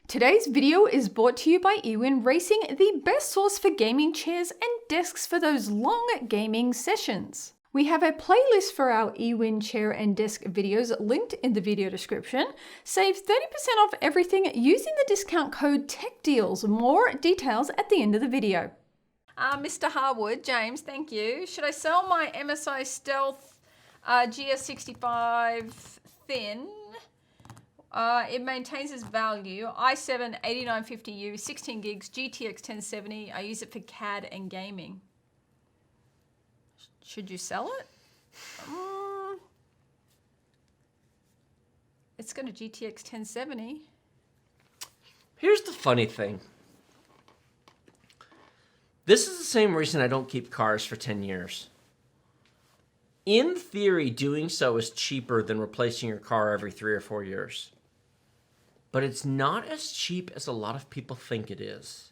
Today's video is brought to you by eWin Racing, the best source for gaming chairs and desks for those long gaming sessions. We have a playlist for our eWin chair and desk videos linked in the video description. Save 30% off everything using the discount code TECHDEALS. More details at the end of the video. Mr. Harwood, James, thank you. Should I sell my MSI Stealth GS65 thin? It maintains its value. i7 8950U, 16 gigs, GTX 1070. I use it for CAD and gaming. Should you sell it? It's got a GTX 1070. Here's the funny thing. This is the same reason I don't keep cars for 10 years. In theory, doing so is cheaper than replacing your car every 3 or 4 years. But it's not as cheap as a lot of people think it is.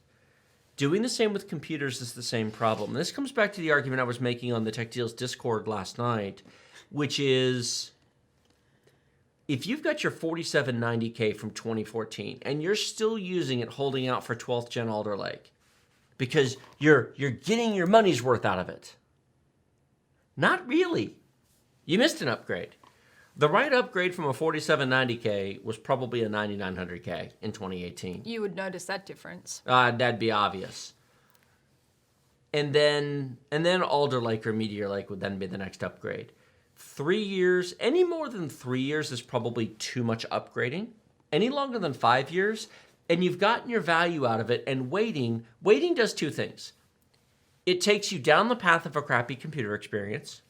Doing the same with computers is the same problem. This comes back to the argument I was making on the Tech Deals Discord last night, which is if you've got your 4790K from 2014 and you're still using it holding out for 12th Gen Alder Lake because you're getting your money's worth out of it. Not really. You missed an upgrade. The right upgrade from a 4790K was probably a 9900K in 2018. You would notice that difference. That'd be obvious. And then Alder Lake or Meteor Lake would then be the next upgrade. 3 years, any more than 3 years is probably too much upgrading. Any longer than 5 years, and you've gotten your value out of it, and waiting does two things. It takes you down the path of a crappy computer experience.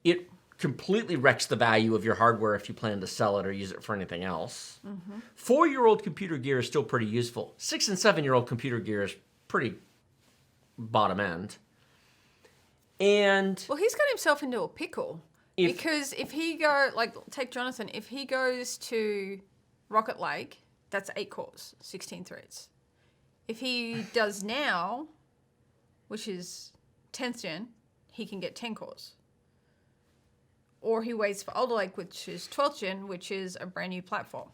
It completely wrecks the value of your hardware if you plan to sell it or use it for anything else. 4-year-old computer gear is still pretty useful. 6- and 7-year-old computer gear is pretty bottom end. And well, he's got himself into a pickle because if he take Jonathan, if he goes to Rocket Lake, that's 8 cores, 16 threads. If he does now, which is 10th gen, he can get 10 cores. Or he waits for Alder Lake, which is 12th gen, which is a brand new platform.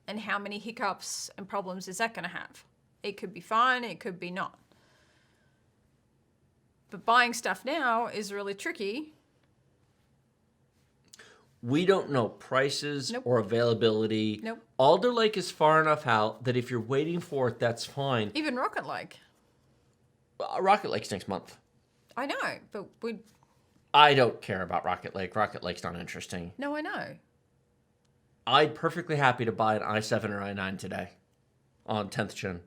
And how many hiccups and problems is that going to have? It could be fine, it could be not. But buying stuff now is really tricky. We don't know prices or availability. Nope. Alder Lake is far enough out that if you're waiting for it, that's fine. Even Rocket Lake. Rocket Lake's next month. I know, but I don't care about Rocket Lake. Rocket Lake's not interesting. No, I know. I'd perfectly happy to buy an i7 or i9 today on 10th gen.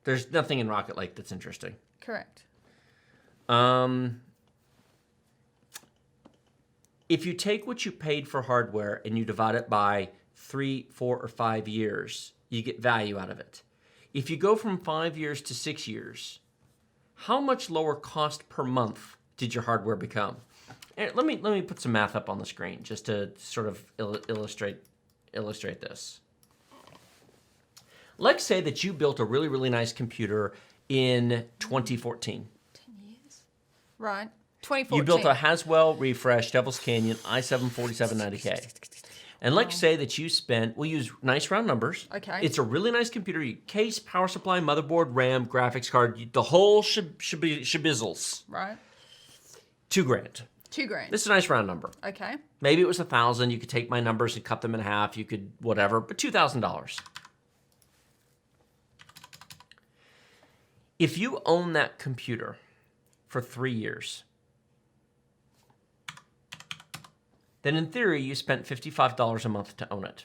There's nothing in Rocket Lake that's interesting. Correct. If you take what you paid for hardware and you divide it by 3, 4, or 5 years, you get value out of it. If you go from 5 years to 6 years, how much lower cost per month did your hardware become? Let me put some math up on the screen just to sort of illustrate this. Let's say that you built a really, really nice computer in 2014. 10 years. Right. 2014. You built a Haswell refresh Devil's Canyon i7 4790K. And let's say that you spent, we'll use nice round numbers. Okay. It's a really nice computer. Case, power supply, motherboard, RAM, graphics card, the whole shabizzles. Right. $2,000. $2,000. This is a nice round number. Okay. Maybe it was 1,000. You could take my numbers and cut them in half. You could whatever, but $2,000. If you own that computer for 3 years, then in theory, you spent $55 a month to own it.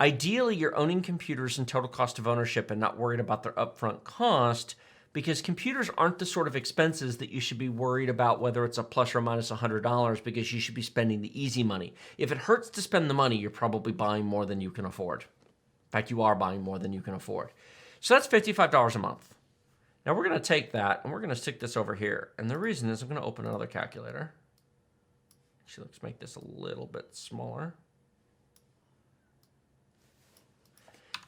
Ideally, you're owning computers and total cost of ownership and not worried about their upfront cost because computers aren't the sort of expenses that you should be worried about whether it's a plus or minus $100 because you should be spending the easy money. If it hurts to spend the money, you're probably buying more than you can afford. In fact, you are buying more than you can afford. So that's $55 a month. Now we're going to take that and we're going to stick this over here. And the reason is I'm going to open another calculator. Actually, let's make this a little bit smaller.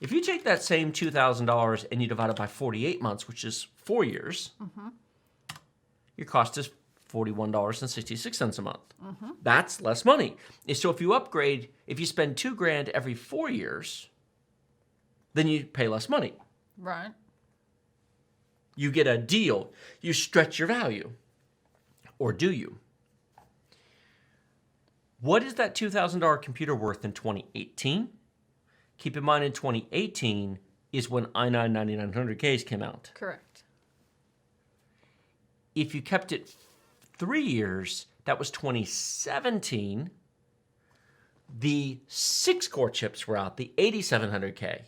If you take that same $2,000 and you divide it by 48 months, which is 4 years, your cost is $41.66 a month. That's less money. So if you upgrade, if you spend $2,000 every 4 years, then you pay less money. Right. You get a deal. You stretch your value. Or do you? What is that $2,000 computer worth in 2018? Keep in mind in 2018 is when i9-9900Ks came out. Correct. If you kept it 3 years, that was 2017. The 6-core chips were out, the 8700K.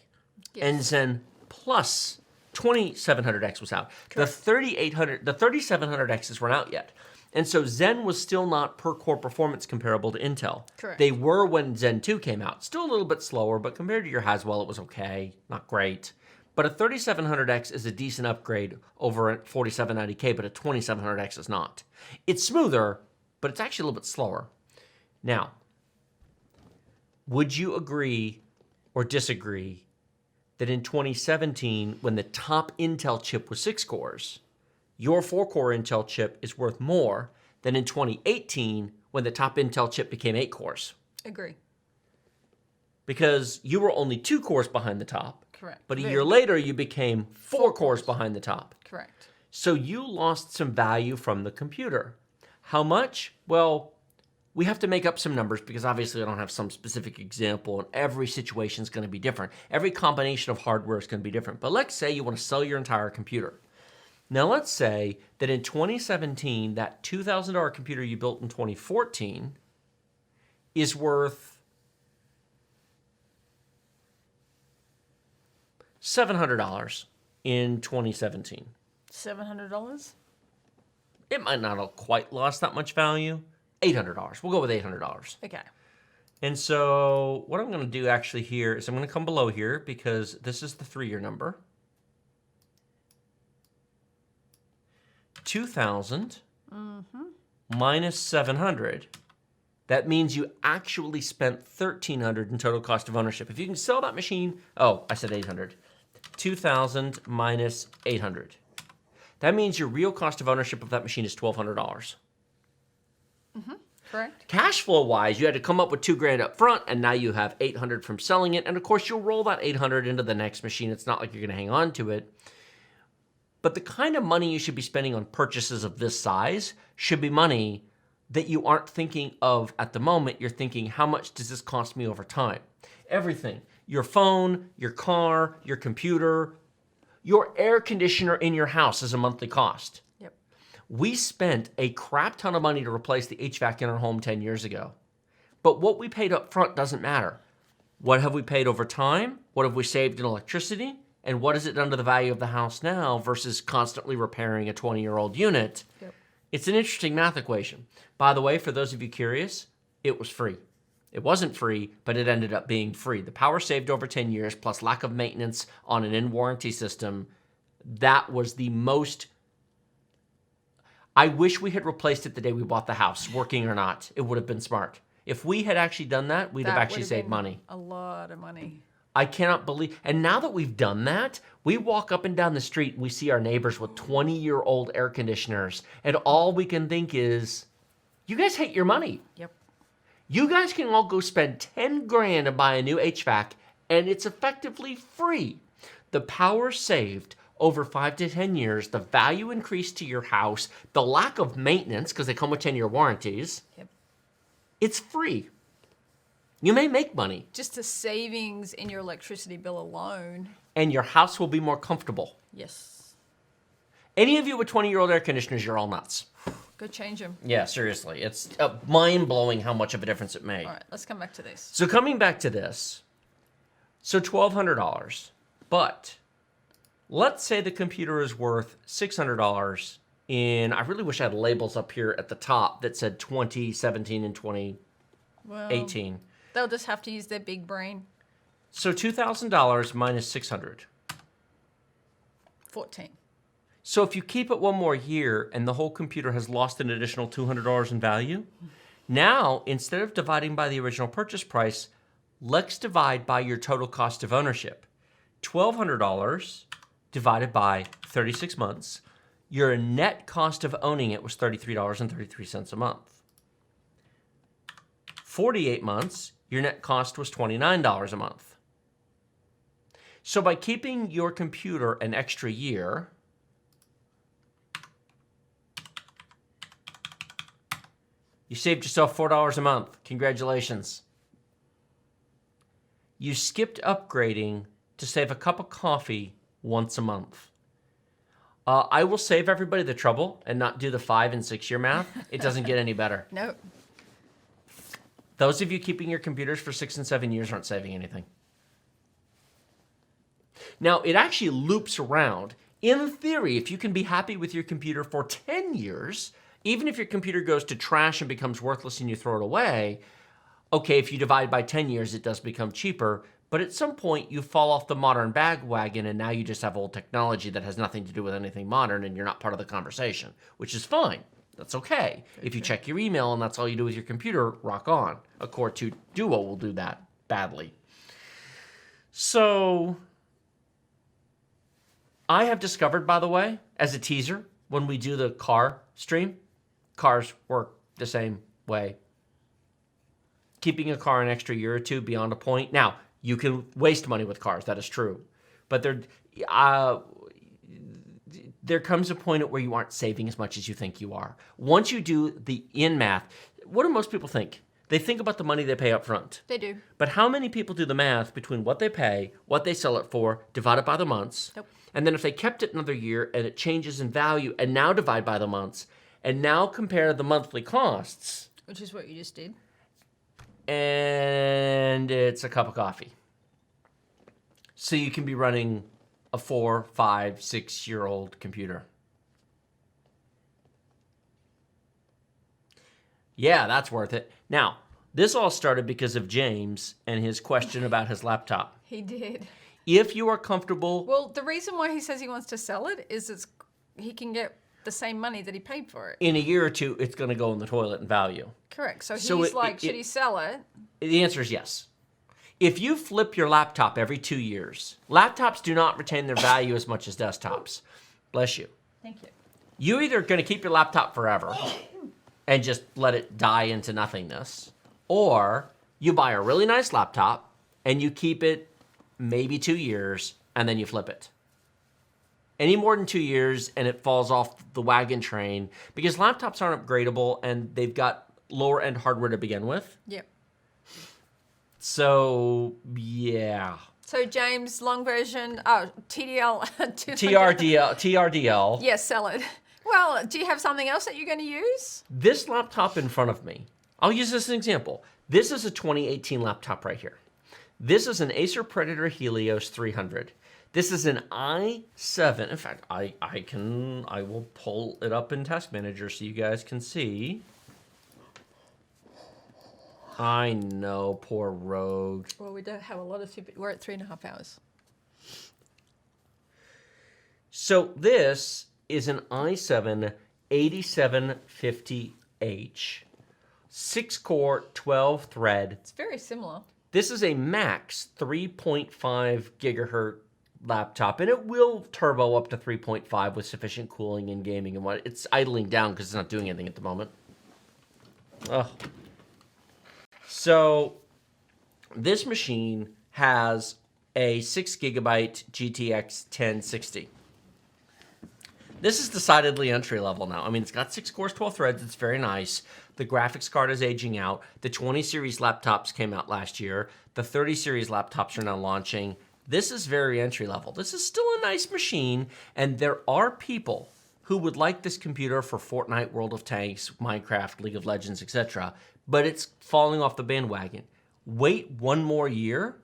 Yes. And Zen Plus 2700X was out. Correct. The 3700Xs weren't out yet. And so Zen was still not per core performance comparable to Intel. Correct. They were when Zen 2 came out. Still a little bit slower, but compared to your Haswell, it was okay. Not great. But a 3700X is a decent upgrade over a 4790K, but a 2700X is not. It's smoother, but it's actually a little bit slower. Now, would you agree or disagree that in 2017, when the top Intel chip was 6 cores, your 4-core Intel chip is worth more than in 2018 when the top Intel chip became 8 cores? Agree. Because you were only 2 cores behind the top. Correct. But a year later, you became 4 cores cores behind the top. Correct. So you lost some value from the computer. How much? Well, we have to make up some numbers because obviously I don't have some specific example and every situation is going to be different. Every combination of hardware is going to be different. But let's say you want to sell your entire computer. Now let's say that in 2017, that $2,000 computer you built in 2014 is worth $700 in 2017. $700? It might not have quite lost that much value. $800. We'll go with $800. Okay. And so what I'm going to do actually here is I'm going to come below here because this is the 3-year number. 2,000 minus 700. That means you actually spent 1,300 in total cost of ownership. If you can sell that machine, oh, I said 800. 2,000 minus 800. That means your real cost of ownership of that machine is $1,200. Correct. Cash flow wise, you had to come up with $2,000 up front, and now you have 800 from selling it. And of course, you'll roll that 800 into the next machine. It's not like you're going to hang on to it. But the kind of money you should be spending on purchases of this size should be money that you aren't thinking of at the moment. You're thinking, how much does this cost me over time? Everything. Your phone, your car, your computer, your air conditioner in your house is a monthly cost. Yep. We spent a crap ton of money to replace the HVAC in our home 10 years ago. But what we paid up front doesn't matter. What have we paid over time? What have we saved in electricity? And what has it done to the value of the house now versus constantly repairing a 20-year-old unit? Yep. It's an interesting math equation. By the way, for those of you curious, it was free. It wasn't free, but it ended up being free. The power saved over 10 years plus lack of maintenance on an in-warranty system, that was the most... I wish we had replaced it the day we bought the house, working or not. It would have been smart. If we had actually done that, we'd have actually saved money. A lot of money. I cannot believe, and now that we've done that, we walk up and down the street and we see our neighbors with 20-year-old air conditioners, and all we can think is, you guys hate your money. Yep. You guys can all go spend $10,000 to buy a new HVAC, and it's effectively free. The power saved over 5 to 10 years, the value increased to your house, the lack of maintenance, because they come with 10-year warranties. Yep. It's free. You may make money. Just the savings in your electricity bill alone. And your house will be more comfortable. Yes. Any of you with 20-year-old air conditioners, you're all nuts. Go change them. Yeah, seriously. It's mind-blowing how much of a difference it made. All right, let's come back to this. So coming back to this, so $1,200, but let's say the computer is worth $600 in, I really wish I had labels up here at the top that said 2017 and 2018. They'll just have to use their big brain. So $2,000 minus 600. 14. So if you keep it one more year and the whole computer has lost an additional $200 in value, now instead of dividing by the original purchase price, let's divide by your total cost of ownership. $1,200 divided by 36 months, your net cost of owning it was $33.33 a month. 48 months, your net cost was $29 a month. So by keeping your computer an extra year, you saved yourself $4 a month. Congratulations. You skipped upgrading to save a cup of coffee once a month. I will save everybody the trouble and not do the 5 and 6 year math. It doesn't get any better. Nope. Those of you keeping your computers for 6 and 7 years aren't saving anything. Now, it actually loops around. In theory, if you can be happy with your computer for 10 years, even if your computer goes to trash and becomes worthless and you throw it away, okay, if you divide by 10 years, it does become cheaper. But at some point, you fall off the modern bandwagon, and now you just have old technology that has nothing to do with anything modern, and you're not part of the conversation, which is fine. That's okay. If you check your email and that's all you do with your computer, rock on. A Core 2 Duo will do that badly. So, I have discovered, by the way, as a teaser, when we do the car stream, cars work the same way. Keeping a car an extra year or two beyond a point. Now, you can waste money with cars, that is true. But there comes a point at where you aren't saving as much as you think you are. Once you do the math, what do most people think? They think about the money they pay up front. They do. But how many people do the math between what they pay, what they sell it for, divided by the months? Nope. And then if they kept it another year and it changes in value, and now divide by the months, and now compare the monthly costs. Which is what you just did. And it's a cup of coffee. So you can be running a 4, 5, 6-year-old computer. Yeah, that's worth it. Now, this all started because of James and his question about his laptop. He did. If you are comfortable... Well, the reason why he says he wants to sell it is he can get the same money that he paid for it. In a year or two, it's going to go in the toilet in value. Correct. So he's should he sell it? The answer is yes. If you flip your laptop every 2 years, laptops do not retain their value as much as desktops. Bless you. Thank you. You're either going to keep your laptop forever and just let it die into nothingness, or you buy a really nice laptop and you keep it maybe 2 years and then you flip it. Any more than 2 years and it falls off the wagon train, because laptops aren't upgradable and they've got lower end hardware to begin with. Yep. So, yeah. So, James, long version, TDL. TRDL. Yes, sell it. Well, do you have something else that you're going to use? This laptop in front of me, I'll use this as an example. This is a 2018 laptop right here. This is an Acer Predator Helios 300. This is an i7. In fact, I will pull it up in Task Manager so you guys can see. I know, poor Rogue. Well, we don't have a lot of super. We're at 3.5 hours. So this is an i7 8750H, 6-core, 12-thread. It's very similar. This is a max 3.5 gigahertz laptop, and it will turbo up to 3.5 with sufficient cooling and gaming and what. It's idling down because it's not doing anything at the moment. Oh. So this machine has a 6 gigabyte GTX 1060. This is decidedly entry level now. I mean, it's got 6 cores, 12 threads. It's very nice. The graphics card is aging out. The 20 series laptops came out last year. The 30 series laptops are now launching. This is very entry level. This is still a nice machine, and there are people who would like this computer for Fortnite, World of Tanks, Minecraft, League of Legends, etc., but it's falling off the bandwagon. Wait 1 more year,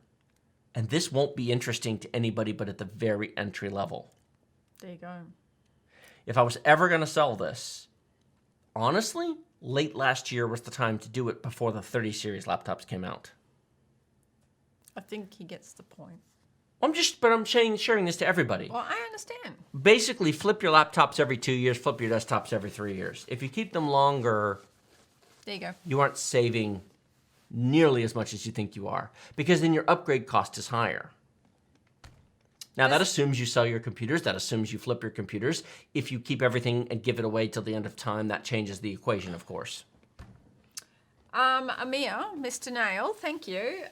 and this won't be interesting to anybody but at the very entry level. There you go. If I was ever going to sell this, honestly, late last year was the time to do it before the 30 series laptops came out. I think he gets the point. I'm sharing this to everybody. Well, I understand. Basically, flip your laptops every 2 years, flip your desktops every 3 years. If you keep them longer, there you go. You aren't saving nearly as much as you think you are, because then your upgrade cost is higher. Now, that assumes you sell your computers. That assumes you flip your computers. If you keep everything and give it away till the end of time, that changes the equation, of course. Amir, Mr. Nail, thank you.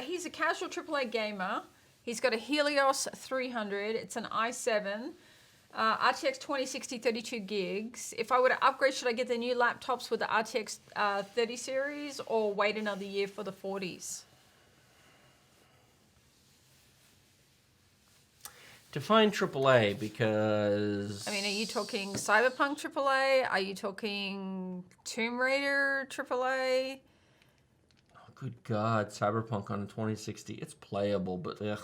He's a casual AAA gamer He's got a Helios 300. It's an i7. RTX 2060 32 gigs. If I were to upgrade, should I get the new laptops with the RTX 30 series or wait another year for the 40s? Define AAA, because... I mean, are you talking Cyberpunk AAA? Are you talking Tomb Raider AAA? Oh, good God, Cyberpunk on a 2060. It's playable, but ugh.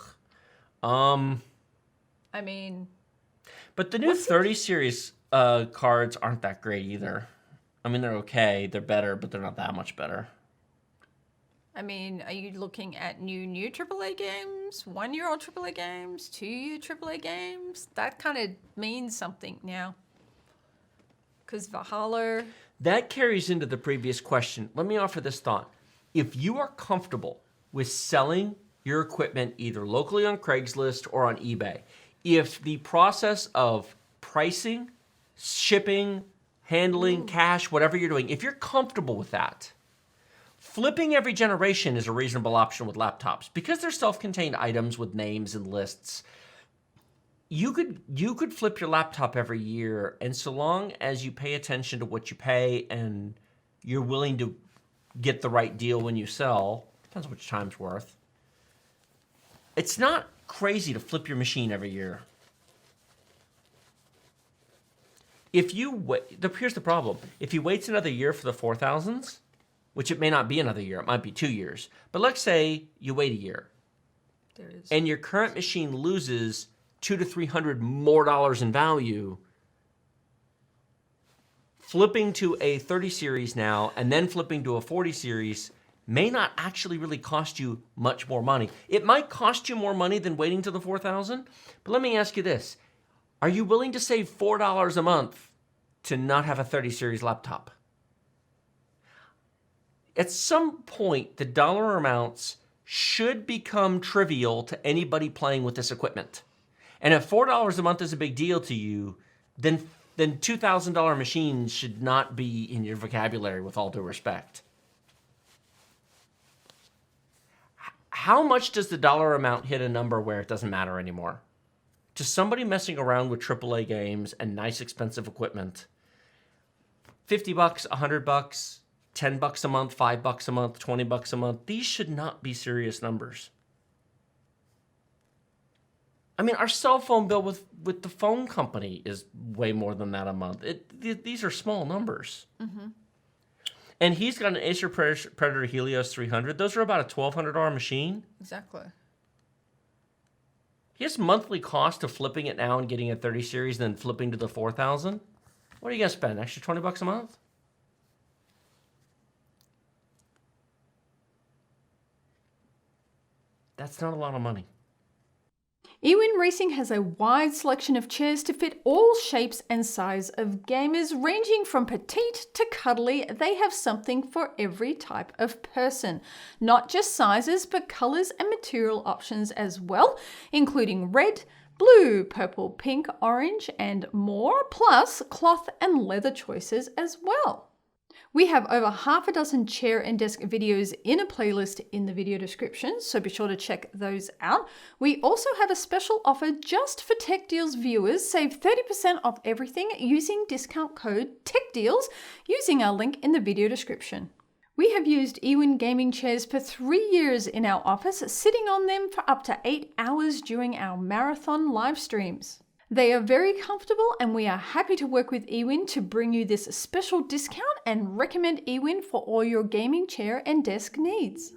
I mean... But the new 30 series cards aren't that great either. I mean, they're okay. They're better, but they're not that much better. I mean, are you looking at new AAA games, 1-year-old AAA games, 2-year AAA games? That kind of means something now. Because Valhalla... That carries into the previous question. Let me offer this thought. If you are comfortable with selling your equipment either locally on Craigslist or on eBay, if the process of pricing, shipping, handling, cash, whatever you're doing, if you're comfortable with that, flipping every generation is a reasonable option with laptops. Because they're self-contained items with names and lists, you could flip your laptop every year, and so long as you pay attention to what you pay and you're willing to get the right deal when you sell, depends on which time's worth, it's not crazy to flip your machine every year. If you wait, here's the problem. If you wait another year for the 4000s, which it may not be another year, it might be 2 years, but let's say you wait a year, and your current machine loses $200 to $300 more in value, flipping to a 30 series now and then flipping to a 40 series may not actually really cost you much more money. It might cost you more money than waiting till the 4000, but let me ask you this. Are you willing to save $4 a month to not have a 30 series laptop? At some point, the dollar amounts should become trivial to anybody playing with this equipment. And if $4 a month is a big deal to you, then $2,000 machines should not be in your vocabulary, with all due respect. How much does the dollar amount hit a number where it doesn't matter anymore? To somebody messing around with AAA games and nice expensive equipment, $50, $100, $10 a month, $5 a month, $20 a month, these should not be serious numbers. I mean, our cell phone bill with the phone company is way more than that a month. These are small numbers. Mm-hmm. And he's got an Acer Predator Helios 300. Those are about a $1,200 machine. Exactly. His monthly cost of flipping it now and getting a 30 series, then flipping to the 4000. What are you going to spend? An extra $20 a month? That's not a lot of money. eWin Racing has a wide selection of chairs to fit all shapes and size of gamers, ranging from petite to cuddly. They have something for every type of person. Not just sizes, but colors and material options as well, including red, blue, purple, pink, orange, and more, plus cloth and leather choices as well. We have over half a dozen chair and desk videos in a playlist in the video description, so be sure to check those out. We also have a special offer just for Tech Deals viewers. Save 30% off everything using discount code TECHDEALS using our link in the video description. We have used eWin gaming chairs for 3 years in our office, sitting on them for up to 8 hours during our marathon live streams. They are very comfortable, and we are happy to work with eWin to bring you this special discount and recommend eWin for all your gaming chair and desk needs.